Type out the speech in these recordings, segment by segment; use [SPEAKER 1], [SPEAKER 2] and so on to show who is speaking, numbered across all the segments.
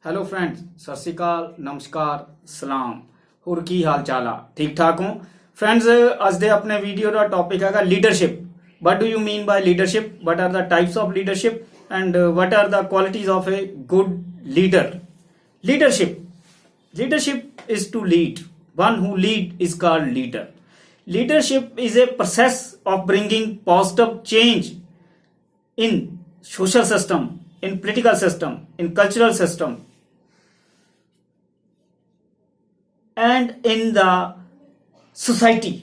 [SPEAKER 1] Hello friends, सत श्रीकाल, नमस्कार, सलाम। ਹੋਰ ਕੀ ਹਾਲ ਚਾਲ ਆ? ਠੀਕ ਠਾਕ ਹੋ फ्रेंड्स? ਅੱਜ ਦੇ ਆਪਣੇ ਵੀਡੀਓ ਦਾ ਟੌਪਿਕ ਹੈਗਾ leadership. what do you mean by leadership? what are the types of leadership and what are the qualities of a good leader? Leadership is to lead. One who lead is called leader. Leadership is a process of bringing positive change in social system, in political system, in cultural system, and in the society.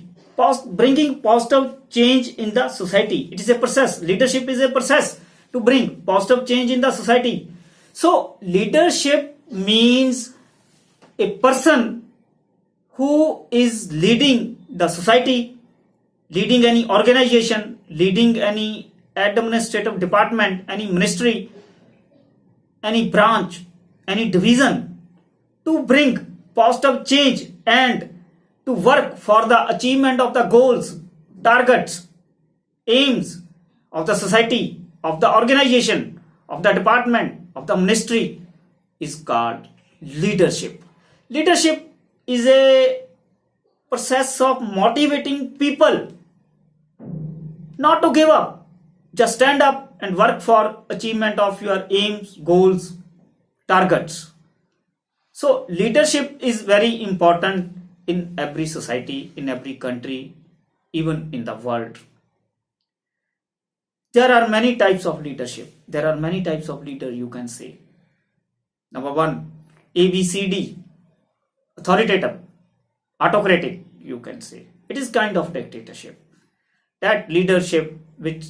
[SPEAKER 1] Bringing positive change in the society. It is a process. Leadership is a process to bring positive change in the society. So leadership means a person who is leading the society, leading any organization, leading any administrative department, any ministry, any branch, any division, to bring positive change and to work for the achievement of the goals, targets, aims of the society, of the organization, of the department, of the ministry is called leadership. Leadership is a process of motivating people not to give up. Just stand up and work for achievement of your aims, goals, targets. So leadership is very important in every society, in every country, even in the world. There are many types of leadership. There are many types of leader, you can say. Number one, ABCD, authoritative, autocratic, you can say. It is kind of dictatorship. That leadership which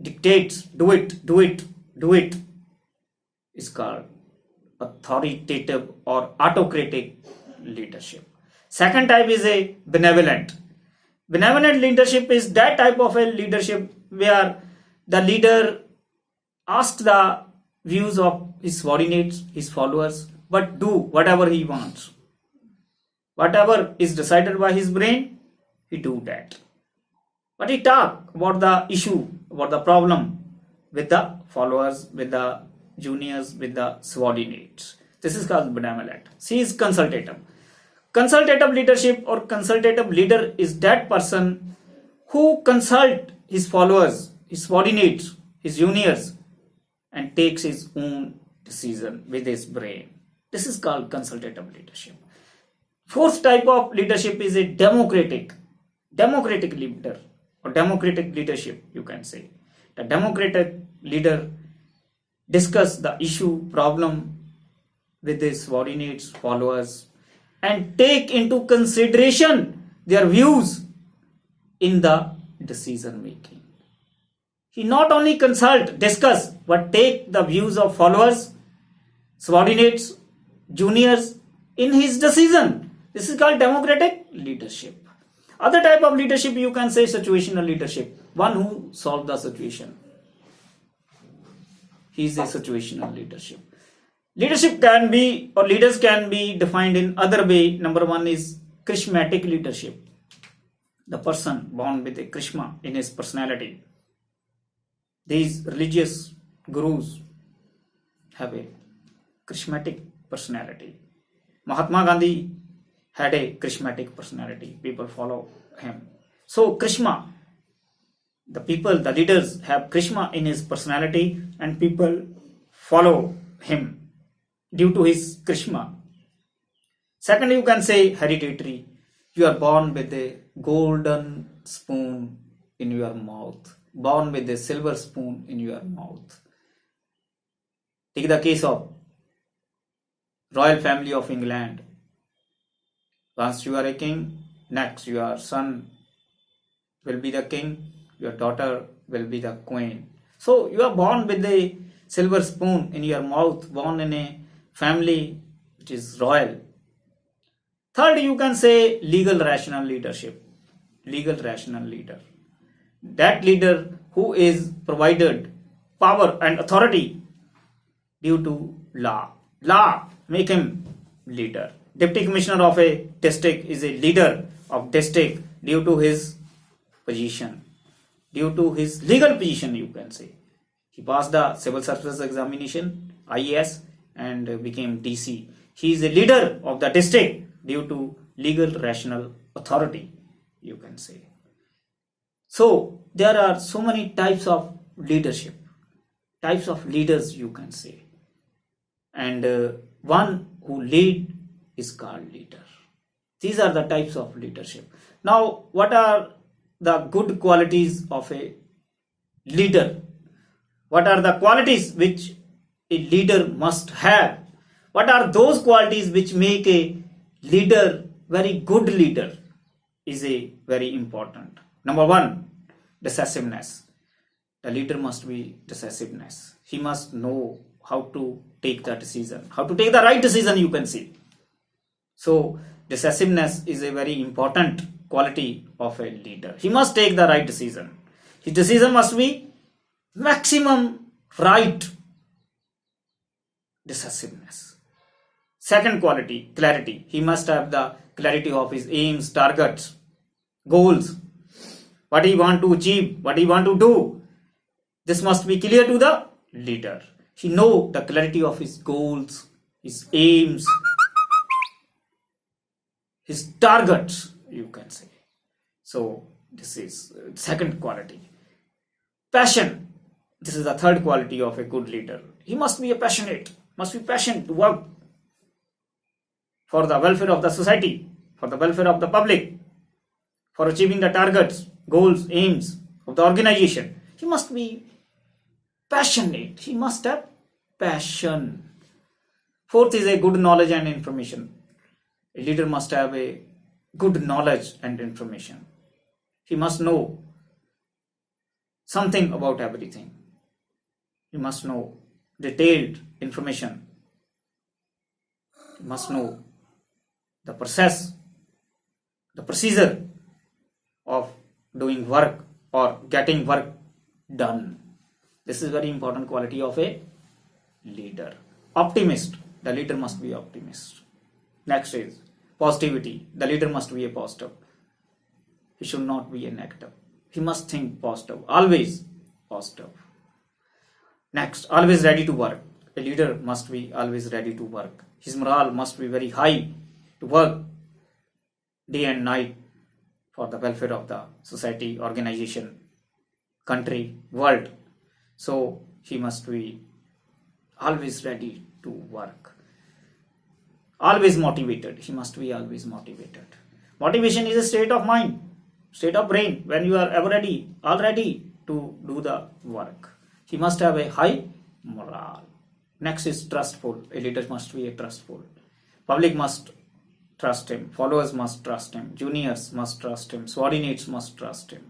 [SPEAKER 1] dictates, do it, is called authoritative or autocratic leadership. Second type is a benevolent. Benevolent leadership is that type of a leadership where the leader asks the views of his subordinates, his followers, but do whatever he wants. Whatever is decided by his brain, he do that. But he talk about the issue, about the problem with the followers, with the juniors, with the subordinates. This is called benevolent. C is consultative. Consultative leadership or consultative leader is that person who consult his followers, his subordinates, his juniors, and takes his own decision with his brain. This is called consultative leadership. Fourth type of leadership is a democratic leader or democratic leadership, you can say. The democratic leader discuss the issue, problem with his subordinates, followers, and take into consideration their views in the decision making. He not only consult, discuss, but take the views of followers, subordinates, juniors in his decision. This is called democratic leadership. Other type of leadership, you can say situational leadership. One who solve the situation. He is a situational leadership. Leadership can be, or leaders can be defined in other way. Number one is charismatic leadership. The person born with a charisma in his personality. These religious gurus have a charismatic personality. Mahatma Gandhi had a charismatic personality. People follow him. So charisma, the people, the leaders have charisma in his personality and people follow him due to his charisma. Second, you can say hereditary. You are born with a golden spoon in your mouth, born with a silver spoon in your mouth. Take the case of royal family of England. Once you are a king, next your son will be the king, your daughter will be the queen. So you are born with a silver spoon in your mouth, born in a family which is royal. Third, you can say legal rational leadership. Legal rational leader. That leader who is provided power and authority due to law. Law make him leader. Deputy commissioner of a district is a leader of district due to his position, due to his legal position, you can say. He passed the civil service examination, IAS, and became DC. He is a leader of the district due to legal rational authority, you can say. So there are so many types of leadership, types of leaders, you can say. And one who lead is called leader. These are the types of leadership. Now, what are the good qualities of a leader? What are the qualities which a leader must have? What are those qualities which make a leader very good leader? Is a very important. Number one, decisiveness. The leader must be decisiveness. He must know how to take the decision, how to take the right decision, you can see. So decisiveness is a very important quality of a leader. He must take the right decision. His decision must be maximum right. Decisiveness. Second quality, clarity. He must have the clarity of his aims, targets, goals, what he want to achieve, what he want to do. This must be clear to the leader. He know the clarity of his goals, his aims, his targets, you can say. So this is second quality. Passion. This is the third quality of a good leader. He must be passionate to work for the welfare of the society, for the welfare of the public, for achieving the targets, goals, aims of the organization. He must be passionate. He must have passion. Fourth is a good knowledge and information. A leader must have a good knowledge and information. He must know something about everything. He must know detailed information. He must know the process, the procedure of doing work or getting work done. This is very important quality of a leader. Optimist. The leader must be optimist. Next is positivity. The leader must be a positive. He should not be a negative. He must think positive. Always positive. Next, always ready to work. A leader must be always ready to work. His morale must be very high to work day and night for the welfare of the society, organization, country, world. So he must be always ready to work. Always motivated. He must be always motivated. Motivation is a state of mind, state of brain when you are ever ready, all ready to do the work. He must have a high morale. Next is trustful. A leader must be a trustful. Public must trust him. Followers must trust him. Juniors must trust him. Subordinates must trust him.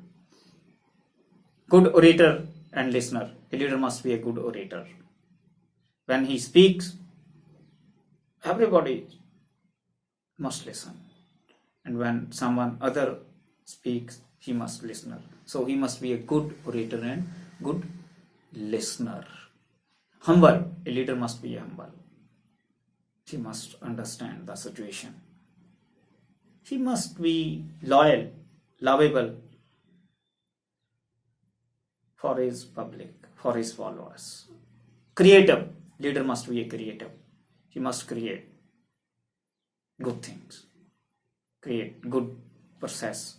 [SPEAKER 1] Good orator and listener. A leader must be a good orator. When he speaks, everybody must listen. And when someone other speaks, he must listen. So he must be a good orator and good listener. Humble. A leader must be humble. He must understand the situation. He must be loyal, lovable for his public, for his followers. Creative. Leader must be a creative. He must create good things, create good process,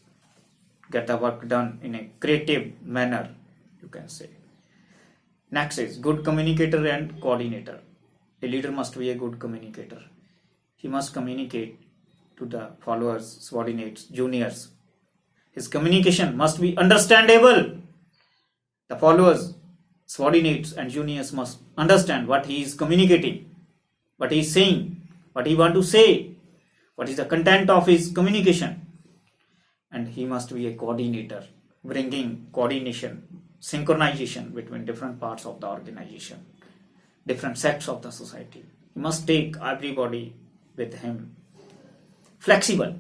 [SPEAKER 1] get the work done in a creative manner, you can say. Next is good communicator and coordinator. A leader must be a good communicator. He must communicate to the followers, subordinates, juniors. His communication must be understandable. The followers, subordinates and juniors must understand what he is communicating, what he is saying, what he wants to say, what is the content of his communication. And he must be a coordinator, bringing coordination, synchronization between different parts of the organization, different sects of the society. He must take everybody with him. Flexible.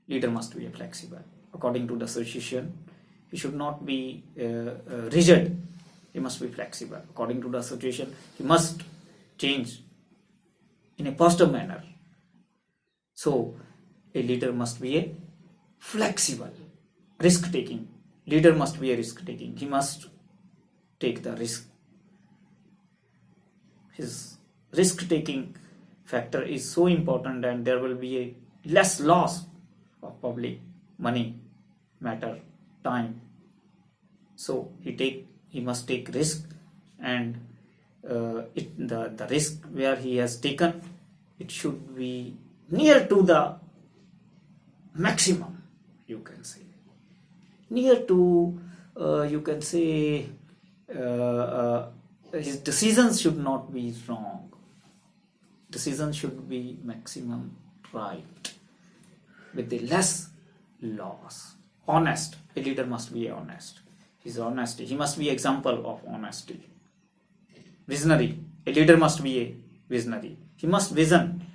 [SPEAKER 1] Leader must be flexible. According to the situation, he should not be rigid. He must be flexible. According to the situation, he must change in a positive manner. So, a leader must be a flexible, risk-taking. Leader must be a risk-taking. He must take the risk. His risk taking factor is so important, and there will be a less loss of public money, matter, time. So he must take risk, and the risk where he has taken, it should be near to the maximum, you can say, near to you can say his decisions should not be wrong. Decisions should be maximum right, with the less loss. Honest. A leader must be honest. His honesty. He must be example of honesty. Visionary. A leader must be a visionary. He must vision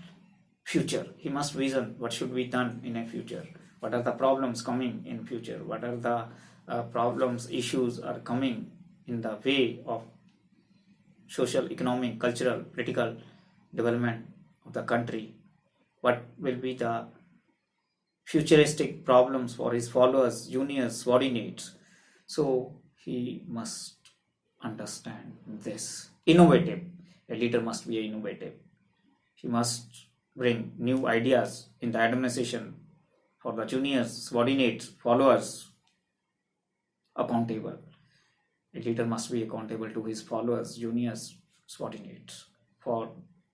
[SPEAKER 1] future. He must vision what should be done in a future. What are the problems coming in future? What are the problems, issues are coming in the way of social, economic, cultural, political development of the country? What will be the futuristic problems for his followers, juniors, subordinates? So he must understand this. Innovative. A leader must be innovative. He must bring new ideas in the administration for the juniors, subordinates, followers. Accountable. A leader must be accountable to his followers, juniors, subordinates for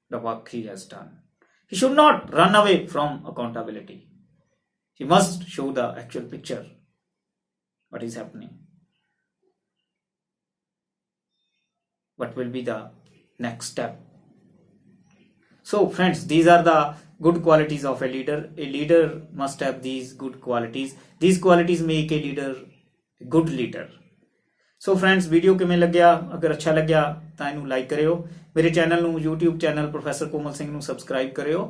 [SPEAKER 1] the work he has done. He should not run away from accountability. He must show the actual picture, what is happening, what will be the next step. So friends, these are the good qualities of a leader. A leader must have these good qualities. These qualities make a leader a good leader. So friends, video किमें लग्या? अगर अच्छा लग्या तो इनू like करियो। मेरे channel नू YouTube channel professor Komal Singh नू सबसक्राइब करियो।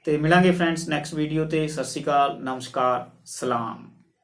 [SPEAKER 1] ते मिलांगे फ्रेंड्स नैक्सट वीडियो ते। सत श्री अकाल, नमस्कार, सलाम।